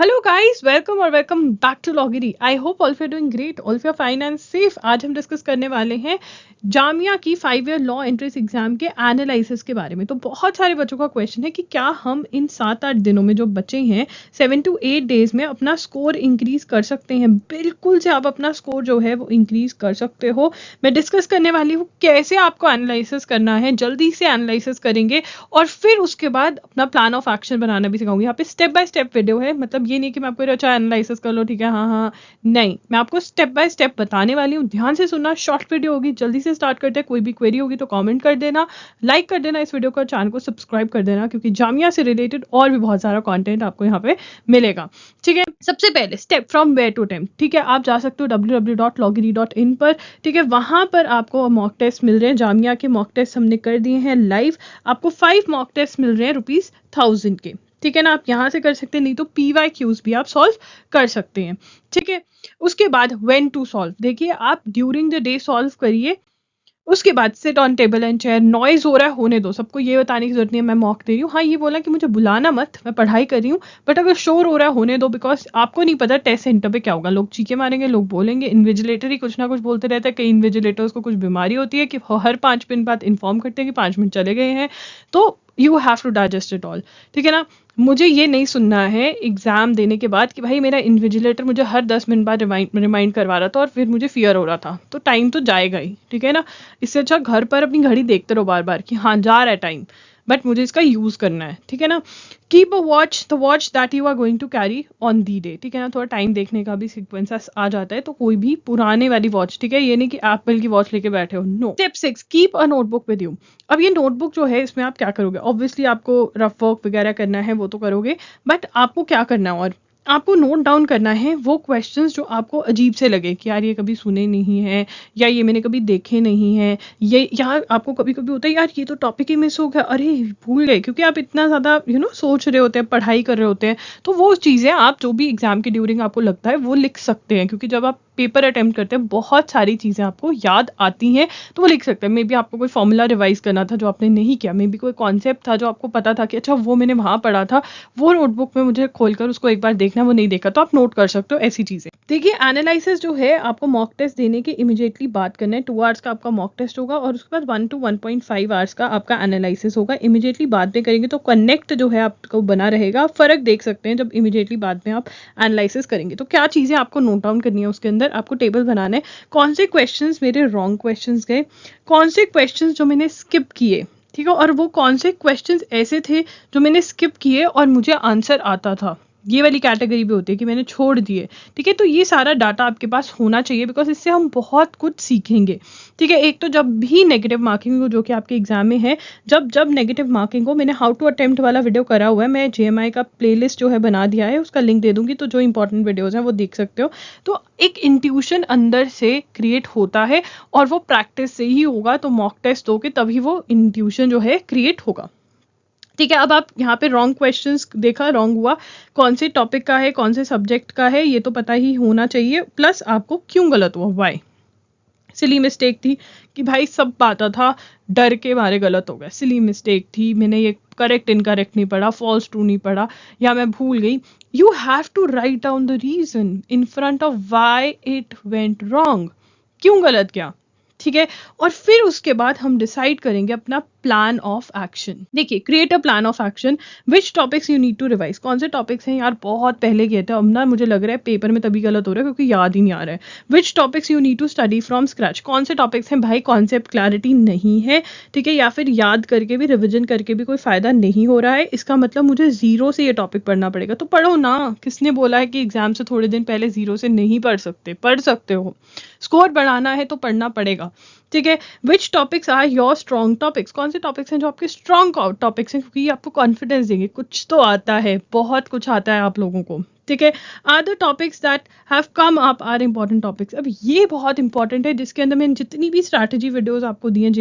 Hello guys, welcome और welcome back to लॉगिरी। I hope all of you doing great, all of you fine and safe. आज हम discuss करने वाले हैं जामिया की 5 ईयर लॉ एंट्रेंस एग्जाम के एनालिसिस के बारे में। तो बहुत सारे बच्चों का क्वेश्चन है कि क्या हम इन 7-8 दिनों में जो बचे हैं 7 to 8 डेज में अपना स्कोर इंक्रीज कर सकते हैं। बिल्कुल से आप अपना स्कोर जो है वो इंक्रीज कर सकते हो। मैं डिस्कस करने वाली हूँ कैसे आपको एनालिसिस करना है, जल्दी से एनालिसिस करेंगे और फिर उसके बाद अपना प्लान ऑफ एक्शन बनाना भी सिखाऊंगी। यहाँ पे स्टेप बाय स्टेप वीडियो है, मतलब ये नहीं कि मैं आपको अच्छा एनालिसिस कर लो, ठीक है, हाँ, नहीं, मैं आपको स्टेप बाय स्टेप बताने वाली हूँ। ध्यान से सुनना, शॉर्ट वीडियो होगी। जल्दी से स्टार्ट करते हैं। कोई भी क्वेरी होगी तो कमेंट कर देना, लाइक कर देना इस वीडियो को, चैनल को सब्सक्राइब कर देना, क्योंकि जामिया से रिलेटेड और भी बहुत सारा कंटेंट आपको यहाँ पे मिलेगा। ठीक है, सबसे पहले step from where to attempt. ठीक है, आप जा सकते हो www.loggery.in पर। ठीक है, वहां पर आपको मॉक टेस्ट मिल रहे हैं। जामिया के मॉक टेस्ट हमने कर दिए हैं लाइव। आपको 5 मॉक टेस्ट मिल रहे हैं ₹1000 के। ठीक है ना, आप यहाँ से कर सकते हैं, नहीं तो PYQs भी आप सॉल्व कर सकते हैं। ठीक है, उसके बाद व्हेन टू सॉल्व, देखिए आप ड्यूरिंग द डे सॉल्व करिए। उसके बाद sit on table and chair. Noise हो रहा है, होने दो। सबको ये बताने की जरूरत नहीं है मैं मॉक दे रही हूँ। हाँ, ये बोला कि मुझे बुलाना मत, मैं पढ़ाई कर रही हूँ, बट अगर शोर हो रहा है होने दो, बिकॉज आपको नहीं पता टेस्ट सेंटर पे क्या होगा। लोग चीखे मारेंगे, लोग बोलेंगे, इन्विजिलेटर ही कुछ ना कुछ बोलते रहता है। कई इन्विजिलेटर्स को कुछ बीमारी होती है कि हर 5 मिनट बाद इन्फॉर्म करते हैं कि 5 मिनट चले गए हैं। तो you have to digest it all. ठीक है ना, मुझे ये नहीं सुनना है एग्जाम देने के बाद कि भाई मेरा इन्विजिलेटर मुझे हर 10 मिनट बाद रिमाइंड करवा रहा था और फिर मुझे फियर हो रहा था। तो टाइम तो जाएगा ही, ठीक है ना। इससे अच्छा घर पर अपनी घड़ी देखते रहो बार बार कि हाँ जा रहा है टाइम, बट मुझे इसका यूज करना है। ठीक है ना, keep a watch, the watch that you are going to carry on the day. ठीक है ना, थोड़ा टाइम देखने का भी सिक्वेंस आ जाता है। तो कोई भी पुराने वाली वॉच, ठीक है, ये नहीं कि एप्पल की वॉच लेके बैठे हो, no. Step 6, keep a notebook with you. अब ये नोटबुक जो है इसमें आप क्या करोगे, ऑब्वियसली आपको रफ वर्क वगैरह करना है, वो तो करोगे, बट आपको क्या करना है, और आपको नोट डाउन करना है वो क्वेश्चंस जो आपको अजीब से लगे कि यार ये कभी सुने नहीं है, या ये मैंने कभी देखे नहीं है, ये यहाँ आपको कभी कभी होता है यार ये तो टॉपिक ही मिस हो गया, अरे भूल गए, क्योंकि आप इतना ज़्यादा सोच रहे होते हैं, पढ़ाई कर रहे होते हैं। तो वो चीज़ें आप जो भी एग्जाम के ड्यूरिंग आपको लगता है वो लिख सकते हैं, क्योंकि जब आप पेपर अटेम्प्ट करते हैं बहुत सारी चीज़ें आपको याद आती हैं, तो वो लिख सकते हैं। मे बी आपको कोई फॉर्मूला रिवाइज करना था जो आपने नहीं किया, मे बी कोई कॉन्सेप्ट था जो आपको पता था कि अच्छा वो मैंने वहाँ पढ़ा था, वो नोटबुक में मुझे खोलकर उसको एक बार देखना, वो नहीं देखा, तो आप नोट कर सकते हो ऐसी चीज़ें। देखिए, एनालिसिस जो है आपको मॉक टेस्ट देने के इमीडिएटली बाद करना है। 2 आवर्स का आपका मॉक टेस्ट होगा और उसके बाद 1 to 1.5 आवर्स का आपका एनालिसिस होगा। इमीडिएटली बाद में करेंगे तो कनेक्ट जो है आपको बना रहेगा। फर्क देख सकते हैं जब इमीडिएटली बाद में आप एनालिसिस करेंगे। तो क्या चीज़ें आपको नोट डाउन करनी है, उसके अंदर आपको टेबल बनाना है, कौन से क्वेश्चंस मेरे रॉन्ग क्वेश्चंस गए, कौन से क्वेश्चंस जो मैंने स्किप किए, ठीक है, और वो कौन से क्वेश्चंस ऐसे थे जो मैंने स्किप किए और मुझे आंसर आता था। ये वाली कैटेगरी भी होती है कि मैंने छोड़ दिए। ठीक है, तो ये सारा डाटा आपके पास होना चाहिए, बिकॉज इससे हम बहुत कुछ सीखेंगे। ठीक है, एक तो जब भी नेगेटिव मार्किंग हो जो कि आपके एग्जाम में है, जब जब नेगेटिव मार्किंग हो, मैंने हाउ टू अटेम्प्ट वाला वीडियो करा हुआ है, मैं JMI का प्लेलिस्ट जो है बना दिया है, उसका लिंक दे दूंगी, तो जो इंपॉर्टेंट वीडियोज हैं वो देख सकते हो। तो एक इंट्यूशन अंदर से क्रिएट होता है और वो प्रैक्टिस से ही होगा। तो मॉक टेस्ट दोगे तभी वो इंट्यूशन जो है क्रिएट होगा। ठीक है, अब आप यहाँ पे रॉन्ग क्वेश्चंस देखा, रॉन्ग हुआ, कौन से टॉपिक का है, कौन से सब्जेक्ट का है, ये तो पता ही होना चाहिए, प्लस आपको क्यों गलत हुआ, वाई। सिली मिस्टेक थी कि भाई सब पाता था, डर के मारे गलत हो गया, सिली मिस्टेक थी, मैंने ये करेक्ट इनकरेक्ट नहीं पढ़ा, फॉल्स ट्रू नहीं पढ़ा, या मैं भूल गई। You have to write down the reason in front of why it went wrong, क्यों गलत गया। ठीक है, और फिर उसके बाद हम डिसाइड करेंगे अपना प्लान ऑफ एक्शन। देखिए, create a plan of action, which topics you need to revise. कौन से टॉपिक्स हैं यार बहुत पहले किए थे, अब ना मुझे लग रहा है पेपर में तभी गलत हो रहा है क्योंकि याद ही नहीं आ रहा है। Which topics you need to study from scratch. कौन से टॉपिक्स हैं भाई कॉन्सेप्ट क्लैरिटी नहीं है, ठीक है, या फिर याद करके भी, रिविजन करके भी कोई फायदा नहीं हो रहा है, इसका मतलब मुझे जीरो से ये टॉपिक पढ़ना पड़ेगा। तो पढ़ो ना, किसने बोला है कि एग्जाम से थोड़े दिन पहले जीरो से नहीं पढ़ सकते, पढ़ सकते हो। स्कोर बढ़ाना है तो पढ़ना पड़ेगा। ठीक है, which topics are your strong topics. कौन से टॉपिक्स हैं जो आपके स्ट्रॉन्ग टॉपिक्स हैं, क्योंकि ये आपको कॉन्फिडेंस देंगे, कुछ तो आता है, बहुत कुछ आता है आप लोगों को। ठीक है, are the topics that have come up are important topics. अब ये बहुत इंपॉर्टेंट है, जिसके अंदर मैंने जितनी भी स्ट्रैटेजी वीडियोस आपको दी हैं,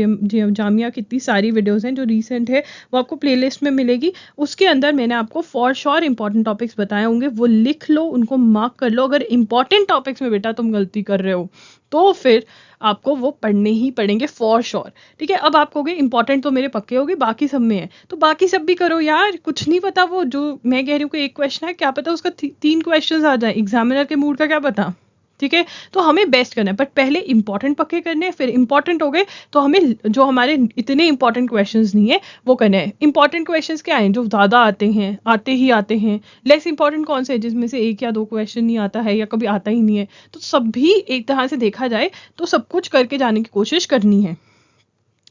जामिया की इतनी सारी वीडियोस हैं जो रिसेंट है, वो आपको प्लेलिस्ट में मिलेगी। उसके अंदर मैंने आपको फॉर श्योर इंपॉर्टेंट टॉपिक्स बताए होंगे, वो लिख लो, उनको मार्क कर लो। अगर इंपॉर्टेंट टॉपिक्स में बेटा तुम गलती कर रहे हो तो फिर आपको वो पढ़ने ही पड़ेंगे फॉर श्योर। ठीक है, अब आप कहोगे इंपॉर्टेंट तो मेरे पक्के होगे, बाकी सब में है, तो बाकी सब भी करो यार। कुछ नहीं पता, वो जो मैं कह रही हूँ कि एक क्वेश्चन है, क्या पता उसका 3 क्वेश्चंस आ जाए, एग्जामिनर के मूड का क्या पता, ठीक है। तो हमें बेस्ट करना है, बट पहले इंपॉर्टेंट पक्के करने हैं, फिर इंपॉर्टेंट हो गए तो हमें जो हमारे इतने इंपॉर्टेंट क्वेश्चंस नहीं है वो करने हैं। इंपॉर्टेंट क्वेश्चंस क्या हैं जो ज़्यादा आते ही आते हैं। लेस इंपॉर्टेंट कौन से हैं जिसमें से 1 या 2 क्वेश्चन नहीं आता है या कभी आता ही नहीं है। तो सभी एक तरह से देखा जाए तो सब कुछ करके जाने की कोशिश करनी है।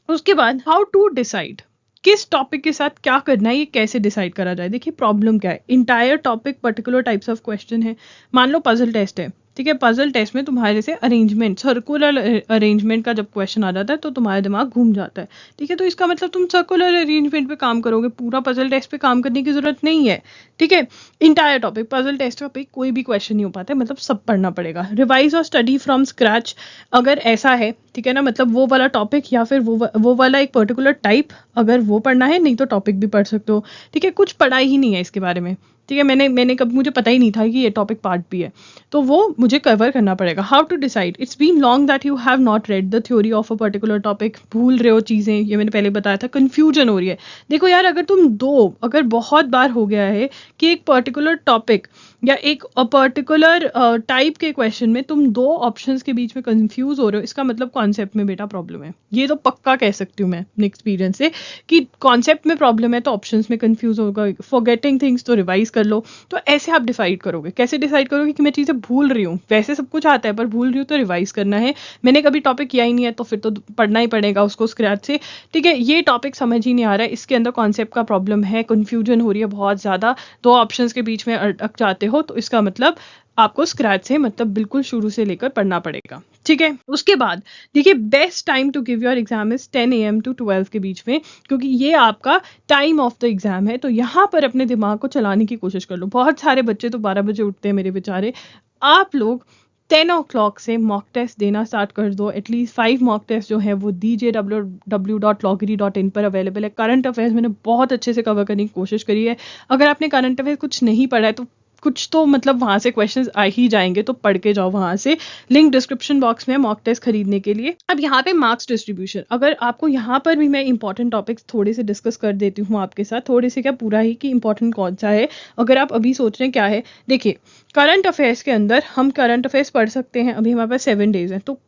उसके बाद हाउ टू डिसाइड, किस टॉपिक के साथ क्या करना है, ये कैसे डिसाइड करा जाए। देखिए प्रॉब्लम क्या है, entire topic particular types of question है। मान लो पजल टेस्ट है, ठीक है। पजल टेस्ट में तुम्हारे से अरेंजमेंट, सर्कुलर अरेंजमेंट का जब क्वेश्चन आ जाता है तो तुम्हारा दिमाग घूम जाता है, ठीक है। तो इसका मतलब तुम सर्कुलर अरेंजमेंट पे काम करोगे, पूरा पजल टेस्ट पे काम करने की जरूरत नहीं है, ठीक है। इंटायर टॉपिक पजल टेस्ट पे कोई भी क्वेश्चन नहीं हो पाता है, मतलब सब पढ़ना पड़ेगा। रिवाइज और स्टडी फ्रॉम स्क्रैच, अगर ऐसा है, ठीक है ना, मतलब वो वाला टॉपिक या फिर वो वाला एक पर्टिकुलर टाइप, अगर वो पढ़ना है, नहीं तो टॉपिक भी पढ़ सकते हो, ठीक है। कुछ पढ़ा ही नहीं है इसके बारे में, ठीक है। मैंने कभी, मुझे पता ही नहीं था कि ये टॉपिक पार्ट भी है, तो वो मुझे कवर करना पड़ेगा। How to decide, it's been long that you have not read the theory of a particular topic, भूल रहे हो चीज़ें, ये मैंने पहले बताया था, कन्फ्यूजन हो रही है। देखो यार, अगर बहुत बार हो गया है कि एक पर्टिकुलर टॉपिक या एक पर्टिकुलर टाइप के क्वेश्चन में तुम 2 ऑप्शंस के बीच में कंफ्यूज हो रहे हो, इसका मतलब कॉन्सेप्ट में बेटा प्रॉब्लम है। ये तो पक्का कह सकती हूँ मैं अपने एक्सपीरियंस से कि कॉन्सेप्ट में प्रॉब्लम है तो ऑप्शंस में कंफ्यूज होगा, फॉरगेटिंग थिंग्स तो रिवाइज कर लो। तो ऐसे आप डिसाइड करोगे, कैसे डिसाइड करोगे कि मैं चीज़ें भूल रही हूँ, वैसे सब कुछ आता है पर भूल रही हूँ तो रिवाइज करना है। मैंने कभी टॉपिक किया ही नहीं है तो फिर तो पढ़ना ही पड़ेगा उसको स्क्रैच से, ठीक है। ये टॉपिक समझ ही नहीं आ रहा है, इसके अंदर कॉन्सेप्ट का प्रॉब्लम है, कन्फ्यूजन हो रही है बहुत ज़्यादा, 2 ऑप्शंस के बीच में अटक जाते हो, तो इसका मतलब आपको स्क्रैच से, मतलब बिल्कुल शुरू से लेकर पढ़ना पड़ेगा, ठीक है। उसके बाद देखिए, best time to give your exam is 10 AM to 12 के बीच में, क्योंकि ये आपका टाइम ऑफ द एग्जाम है। तो यहाँ पर अपने दिमाग को चलाने की कोशिश कर लो। बहुत सारे बच्चे तो 12 बजे उठते हैं मेरे बेचारे। आप लोग 10 o'clock से मॉक टेस्ट देना स्टार्ट कर दो। एटलीस्ट 5 मॉक टेस्ट जो है वो दीजिए, www.loggery.in पर अवेलेबल है। करंट अफेयर्स मैंने बहुत अच्छे से कवर करने की कोशिश करी है। अगर आपने करंट अफेयर्स कुछ नहीं पढ़ा है तो कुछ तो मतलब वहाँ से क्वेश्चंस आ ही जाएंगे, तो पढ़ के जाओ वहाँ से। लिंक डिस्क्रिप्शन बॉक्स में मॉक टेस्ट खरीदने के लिए। अब यहाँ पे मार्क्स डिस्ट्रीब्यूशन, अगर आपको यहाँ पर भी मैं इंपॉर्टेंट टॉपिक्स थोड़े से डिस्कस कर देती हूँ आपके साथ, थोड़े से क्या पूरा ही, कि इंपॉर्टेंट कौन सा है। अगर आप अभी सोच रहे हैं क्या है, देखिए करंट अफेयर्स के अंदर हम करंट अफेयर्स पढ़ सकते हैं। अभी हमारे पास 7 डेज हैं, तो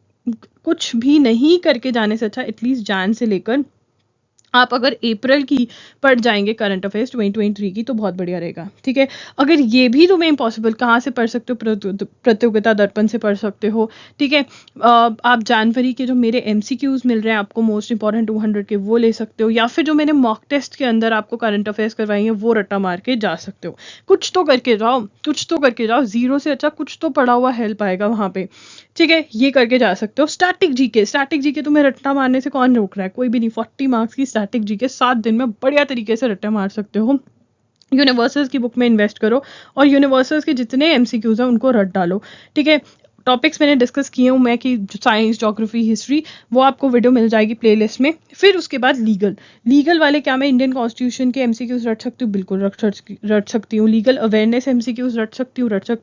कुछ भी नहीं करके जाने से अच्छा एटलीस्ट जान से लेकर आप अगर अप्रैल की पढ़ जाएंगे करंट अफेयर्स 2023 की, तो बहुत बढ़िया रहेगा, ठीक है। अगर ये भी तुम्हें इम्पॉसिबल, कहाँ से पढ़ सकते हो, प्रतियोगिता दर्पण से पढ़ सकते हो, ठीक है। आप जनवरी के जो मेरे MCQs मिल रहे हैं आपको, मोस्ट इंपॉर्टेंट 200 के, वो ले सकते हो, या फिर जो मैंने मॉक टेस्ट के अंदर आपको करंट अफेयर्स करवाई हैं वो रट्टा मार के जा सकते हो। कुछ तो करके जाओ, जीरो से अच्छा कुछ तो पढ़ा हुआ हेल्प आएगा वहाँ पे, ठीक है। ये करके जा सकते हो। स्टैटिक जीके तुम्हें रट्टा मारने से कौन रोक रहा है, कोई भी नहीं। 40 मार्क्स की स्टैटिक जीके 7 दिन में बढ़िया तरीके से रट्टा मार सकते हो। यूनिवर्सल्स की बुक में इन्वेस्ट करो और यूनिवर्सल्स के जितने MCQs हैं उनको रट डालो, ठीक है। टॉपिक्स मैंने डिस्कस किए हूँ मैं, कि साइंस, ज्योग्राफी, हिस्ट्री, वो आपको वीडियो मिल जाएगी प्लेलिस्ट में। फिर उसके बाद लीगल वाले क्या मैं इंडियन कॉन्स्टिट्यूशन के MCQs रट सकती हूँ, बिल्कुल रट सकती हूँ। लीगल अवेयरनेस MCQs रट सकती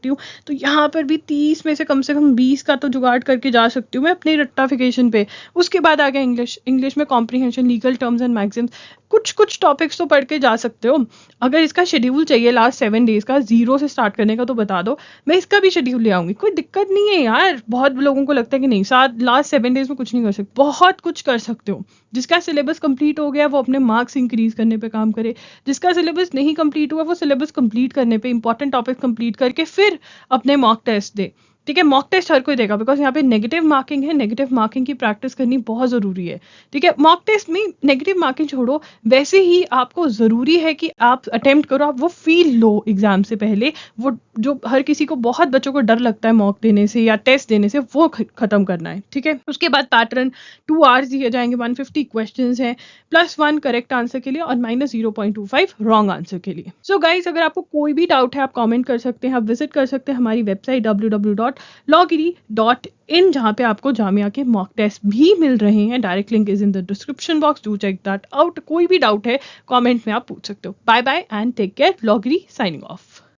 हूँ। तो यहाँ पर भी 30 में से कम 20 का तो जुगाड़ करके जा सकती हूँ मैं अपने रट्टाफिकेशन पे। उसके बाद आ गया इंग्लिश में comprehension, legal terms and Maxim's, कुछ टॉपिक्स तो पढ़ के जा सकते हो। अगर इसका शेड्यूल चाहिए लास्ट 7 डेज का, 0 से स्टार्ट करने का, तो बता दो, मैं इसका भी शेड्यूल ले आऊंगी, कोई दिक्कत नहीं है यार। बहुत लोगों को लगता है कि नहीं, लास्ट 7 डेज में कुछ नहीं कर सकते, बहुत कुछ कर सकते हो। जिसका सिलेबस कंप्लीट हो गया वो अपने मार्क्स इंक्रीज करने पे काम करे, जिसका सिलेबस नहीं कंप्लीट हुआ वो सिलेबस कंप्लीट करने पे, इंपॉर्टेंट टॉपिक कंप्लीट करके फिर अपने मॉक टेस्ट दे, ठीक है। मॉक टेस्ट हर कोई देगा, बिकॉज यहाँ पे नेगेटिव मार्किंग है, नेगेटिव मार्किंग की प्रैक्टिस करनी बहुत ज़रूरी है, ठीक है। मॉक टेस्ट में नेगेटिव मार्किंग छोड़ो, वैसे ही आपको ज़रूरी है कि आप अटेम्प्ट करो, आप वो फील लो एग्जाम से पहले। वो जो हर किसी को, बहुत बच्चों को डर लगता है मॉक देने से या टेस्ट देने से, वो खत्म करना है, ठीक है। उसके बाद पैटर्न 2 आवर्स दिए जाएंगे, 150 क्वेश्चन है, +1 करेक्ट आंसर के लिए और -0.25 रॉन्ग आंसर के लिए। सो गाइज, अगर आपको कोई भी डाउट है आप कॉमेंट कर सकते हैं, आप विजिट कर सकते हैं हमारी वेबसाइट www.loggery.in, जहाँ पे आपको जामिया के मॉक टेस्ट भी मिल रहे हैं। Direct link is in the description box, do check that out. कोई भी डाउट है कमेंट में आप पूछ सकते हो। Bye bye and take care. लॉगरी साइनिंग ऑफ।